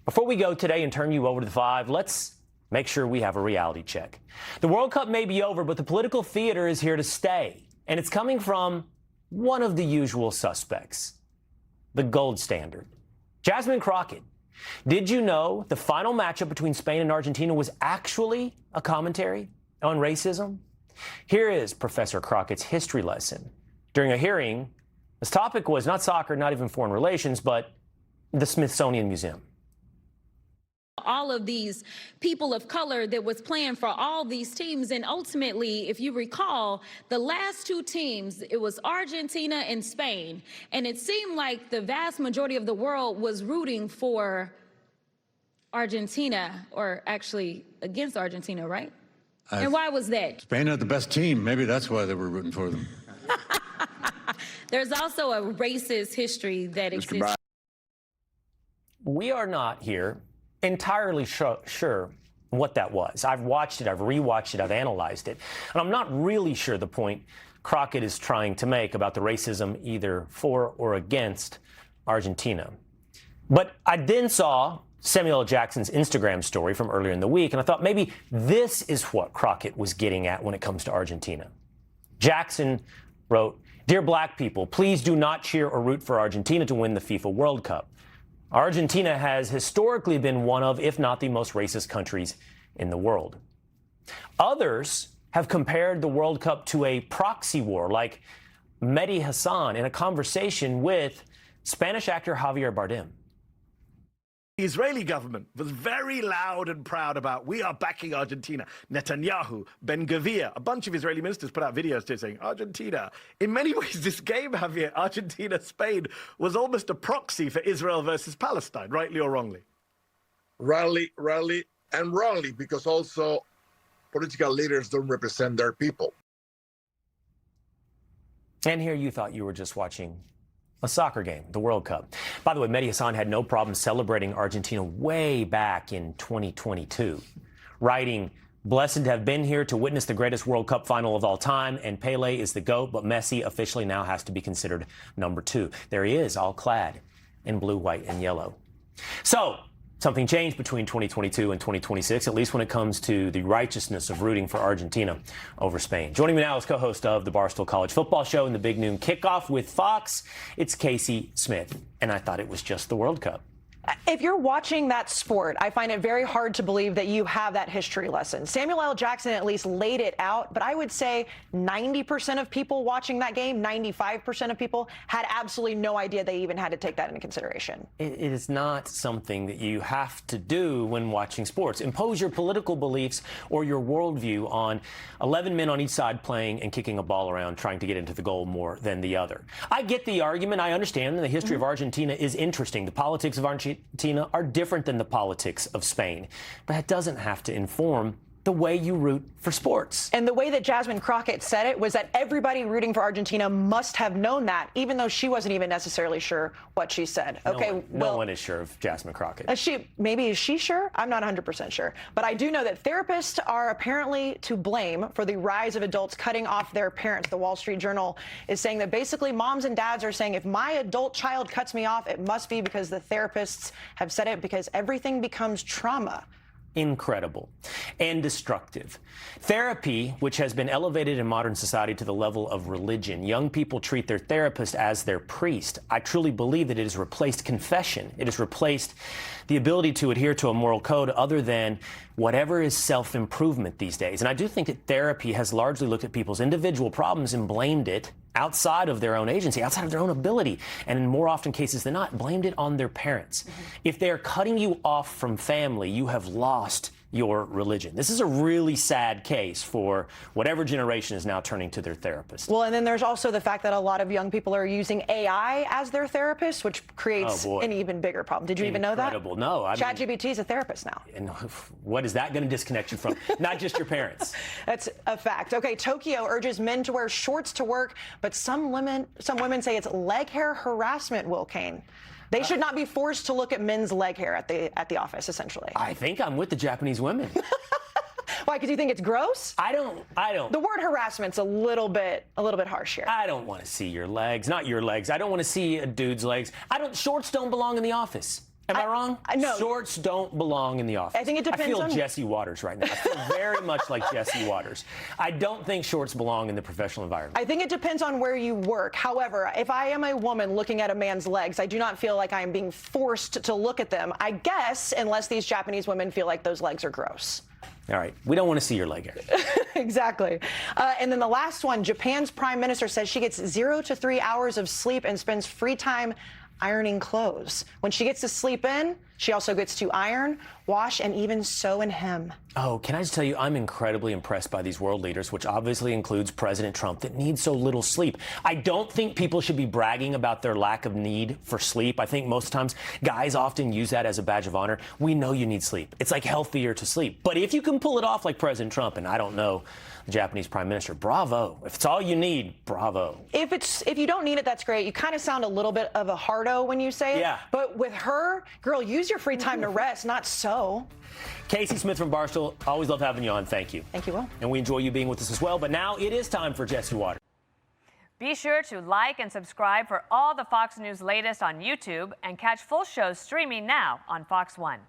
Before we go today and turn you over to the 5, let's make sure we have a reality check. The World Cup may be over, but the political theater is here to stay. And it's coming from one of the usual suspects, the gold standard. Jasmine Crockett, did you know the final matchup between Spain and Argentina was actually a commentary on racism? Here is Professor Crockett's history lesson during a hearing. This topic was not soccer, not even foreign relations, but the Smithsonian Museum. All of these people of color that was playing for all these teams. And ultimately, if you recall, the last two teams, it was Argentina and Spain. And it seemed like the vast majority of the world was rooting for Argentina, or actually against Argentina, right? And why was that? Spain had the best team. Maybe that's why they were rooting for them. There's also a racist history that exists. We are not here entirely sure what that was. I've watched it, I've rewatched it, I've analyzed it, and I'm not really sure the point Crockett is trying to make about the racism either for or against Argentina. But I then saw Samuel L. Jackson's Instagram story from earlier in the week, and I thought maybe this is what Crockett was getting at when it comes to Argentina. Jackson wrote, "Dear black people, please do not cheer or root for Argentina to win the FIFA World Cup. Argentina has historically been one of, if not the most racist countries in the world. Others have compared the World Cup to a proxy war, like Mehdi Hassan in a conversation with Spanish actor Javier Bardem. The Israeli government was very loud and proud about, we are backing Argentina. Netanyahu, Ben-Gvir, a bunch of Israeli ministers put out videos today saying, Argentina. In many ways, this game, Javier, Argentina-Spain, was almost a proxy for Israel versus Palestine, rightly or wrongly? Rightly, and wrongly, because also political leaders don't represent their people. And here you thought you were just watching a soccer game, the World Cup. By the way, Mehdi Hassan had no problem celebrating Argentina way back in 2022, writing, "Blessed to have been here to witness the greatest World Cup final of all time, and Pele is the GOAT, but Messi officially now has to be considered number 2. There he is, all clad in blue, white, and yellow. So, something changed between 2022 and 2026, at least when it comes to the righteousness of rooting for Argentina over Spain. Joining me now is co-host of the Barstool College Football Show and the Big Noon Kickoff with Fox. It's Kayce Smith, and I thought it was just the World Cup. If you're watching that sport, I find it very hard to believe that you have that history lesson. Samuel L. Jackson at least laid it out, but I would say 90% of people watching that game, 95% of people, had absolutely no idea they even had to take that into consideration. It is not something that you have to do when watching sports. Impose your political beliefs or your worldview on 11 men on each side playing and kicking a ball around, trying to get into the goal more than the other. I get the argument. I understand that the history of Argentina is interesting. The politics of Argentina are different than the politics of Spain, but that doesn't have to inform the way you root for sports. And the way that Jasmine Crockett said it was that everybody rooting for Argentina must have known that, even though she wasn't even necessarily sure what she said. No one is sure of Jasmine Crockett. Maybe is she sure? I'm not 100% sure. But I do know that therapists are apparently to blame for the rise of adults cutting off their parents. The Wall Street Journal is saying that basically moms and dads are saying, if my adult child cuts me off, it must be because the therapists have said it, because everything becomes trauma. Incredible and destructive. Therapy, which has been elevated in modern society to the level of religion. Young people treat their therapist as their priest. I truly believe that it has replaced confession. It has replaced the ability to adhere to a moral code other than whatever is self-improvement these days. And I do think that therapy has largely looked at people's individual problems and blamed it outside of their own agency, outside of their own ability, and in more often cases than not, blamed it on their parents. If they're cutting you off from family, you have lost your religion. This is a really sad case for whatever generation is now turning to their therapist. Well, and then there's also the fact that a lot of young people are using AI as their therapist, which creates an even bigger problem. Did you even know that? Incredible. No. ChatGPT is a therapist now. And what is that going to disconnect you from? Not just your parents. That's a fact. Okay, Tokyo urges men to wear shorts to work, but some women say it's leg hair harassment, Will Cain. They should not be forced to look at men's leg hair at the office, essentially. I think I'm with the Japanese women. Why? Because you think it's gross? I don't. The word harassment's a little bit harsh here. I don't want to see your legs. Not your legs. I don't want to see a dude's legs. Shorts don't belong in the office. Am I wrong? No. Shorts don't belong in the office. I think it depends I feel on- Jesse Waters right now. I feel very much like Jesse Waters. I don't think shorts belong in the professional environment. I think it depends on where you work. However, if I am a woman looking at a man's legs, I do not feel like I am being forced to look at them. I guess, unless these Japanese women feel like those legs are gross. All right. We don't want to see your leg area. Exactly. And then the last one, Japan's prime minister says she gets 0 to 3 hours of sleep and spends free time ironing clothes. When she gets to sleep in, she also gets to iron, wash, and even sew and hem. Oh, can I just tell you, I'm incredibly impressed by these world leaders, which obviously includes President Trump, that need so little sleep. I don't think people should be bragging about their lack of need for sleep. I think most times guys often use that as a badge of honor. We know you need sleep. It's like healthier to sleep. But if you can pull it off like President Trump, and I don't know the Japanese prime minister, bravo. If it's all you need, bravo. If you don't need it, that's great. You kind of sound a little bit of a hardo when you say it. Yeah. But with her, girl, use your free time to rest, not sew. Kayce Smith from Barstool, always love having you on. Thank you. Thank you, Will. And we enjoy you being with us as well. But now it is time for Jesse Waters. Be sure to like and subscribe for all the Fox News latest on YouTube and catch full shows streaming now on Fox One.